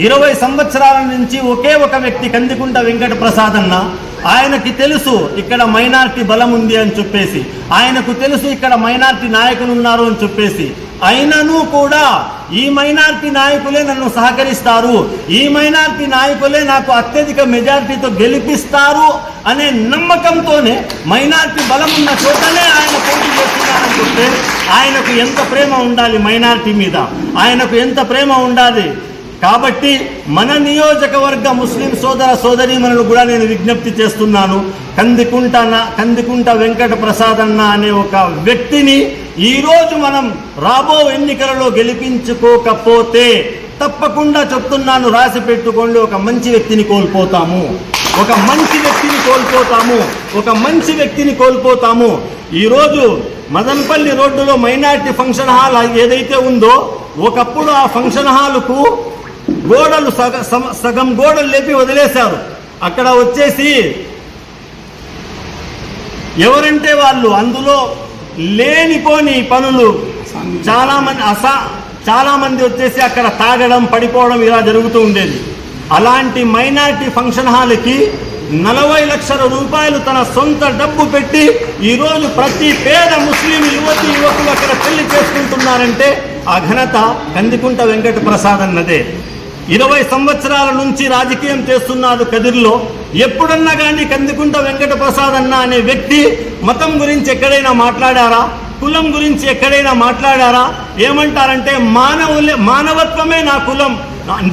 20 సంవత్సరాల నుంచి ఒకే ఒక వ్యక్తి కందికుంట వెంకట ప్రసాద్ అన్న. ఆయనకి తెలుసు ఇక్కడ మైనారిటీ బలం ఉంది అని చెప్పేసి, ఆయనకు తెలుసు ఇక్కడ మైనారిటీ నాయకులు ఉన్నారు అని చెప్పేసి, అయినను కూడా ఈ మైనారిటీ నాయకులే నన్ను సహకరిస్తారు, ఈ మైనారిటీ నాయకులే నాకు అత్యధిక మెజారిటీతో గెలిపిస్తారు అనే నమ్మకంతోనే మైనారిటీ బలం ఉన్న చోటనే ఆయన పోటీ చేస్తున్నారని చెప్తే ఆయనకు ఎంత ప్రేమ ఉండాలి మైనారిటీ మీద, ఆయనకు ఎంత ప్రేమ ఉండాలి. కాబట్టి మన నియోజకవర్గ ముస్లిం సోదర సోదరీమణులు కూడా నేను విజ్ఞప్తి చేస్తున్నాను, కందికుంట వెంకట ప్రసాద్ అన్న అనే ఒక వ్యక్తిని ఈరోజు మనం రాబో ఎన్నికలలో గెలిపించుకోకపోతే తప్పకుండా చెప్తున్నాను, రాసి పెట్టుకోండి, ఒక మంచి వ్యక్తిని కోల్పోతాము, ఒక మంచి వ్యక్తిని కోల్పోతాము, ఒక మంచి వ్యక్తిని కోల్పోతాము. ఈరోజు మదనపల్లి రోడ్డులో మైనారిటీ ఫంక్షన్ హాల్ ఏదైతే ఉందో, ఒకప్పుడు ఆ ఫంక్షన్ హాలుకు గోడలు సగం గోడలు లేపి వదిలేశారు. అక్కడ వచ్చేసి ఎవరంటే వాళ్ళు అందులో లేనిపోని పనులు చాలా మంది వచ్చేసి అక్కడ తాగడం, పడిపోవడం ఇలా జరుగుతూ ఉండేది. అలాంటి మైనారిటీ ఫంక్షన్ హాల్కి 40 లక్షల రూపాయలు తన సొంత డబ్బు పెట్టి ఈరోజు ప్రతి పేద ముస్లిం యువకులు అక్కడ పెళ్లి చేసుకుంటున్నారంటే ఆ ఘనత కందికుంట వెంకట ప్రసాద్ అన్నదే. 20 సంవత్సరాల నుంచి రాజకీయం చేస్తున్నాడు కదిర్లో. ఎప్పుడన్నా కానీ కందికుంట వెంకట ప్రసాద్ అన్న అనే వ్యక్తి మతం గురించి ఎక్కడైనా మాట్లాడారా, కులం గురించి ఎక్కడైనా మాట్లాడారా? ఏమంటారంటే మానవత్వమే నా కులం,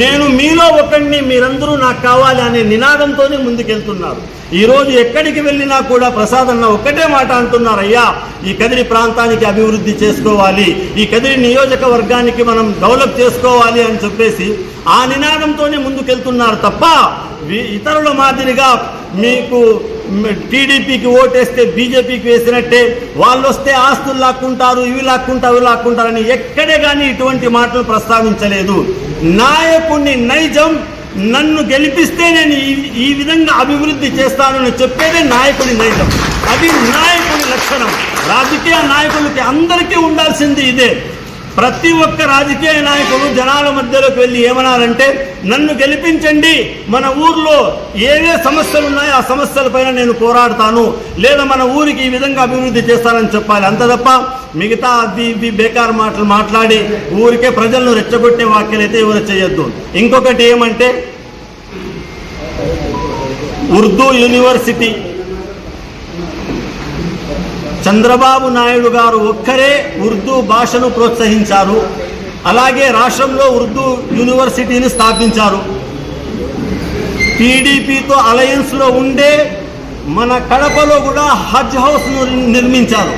నేను మీలో ఒకడిని, మీరందరూ నాకు కావాలి అనే నినాదంతోనే ముందుకెళ్తున్నారు. ఈరోజు ఎక్కడికి వెళ్ళినా కూడా ప్రసాద్ అన్న ఒక్కటే మాట అంటున్నారు, అయ్యా ఈ కదిరి ప్రాంతానికి అభివృద్ధి చేసుకోవాలి, ఈ కదిరి నియోజకవర్గానికి మనం డెవలప్ చేసుకోవాలి అని చెప్పేసి ఆ నినాదంతోనే ముందుకెళ్తున్నారు తప్ప ఇతరుల మాదిరిగా మీకు టీడీపీకి ఓటేస్తే బీజేపీకి వేసినట్టే వాళ్ళు వస్తే ఆస్తులు లాక్కుంటారు, ఇవి లాక్కుంటారని ఎక్కడే కానీ ఇటువంటి మాటలు ప్రస్తావించలేదు. నాయకుడిని నైజం, నన్ను గెలిపిస్తే నేను ఈ విధంగా అభివృద్ధి చేస్తానని చెప్పేదే నాయకుడి నైజం, అది నాయకుడి లక్షణం. రాజకీయ నాయకులకి అందరికీ ఉండాల్సింది ఇదే. ప్రతి ఒక్క రాజకీయ నాయకులు జనాల మధ్యలోకి వెళ్ళి ఏమనాలంటే నన్ను గెలిపించండి, మన ఊర్లో ఏవే సమస్యలు ఉన్నాయో ఆ సమస్యలపైన నేను పోరాడతాను, లేదా మన ఊరికి ఈ విధంగా అభివృద్ధి చేస్తానని చెప్పాలి. అంత తప్ప మిగతా అది బేకార్ మాటలు మాట్లాడి ఊరికే ప్రజలను రెచ్చగొట్టే వ్యాఖ్యలు అయితే ఎవరు చేయొద్దు. ఇంకొకటి ఏమంటే ఉర్దూ యూనివర్సిటీ చంద్రబాబు నాయుడు గారు ఒక్కరే ఉర్దూ భాషను ప్రోత్సహించారు, అలాగే రాష్ట్రంలో ఉర్దూ యూనివర్సిటీని స్థాపించారు. టీడీపీతో అలయన్స్లో ఉండే మన కడపలో కూడా హజ్ హౌస్ నిర్మించారు.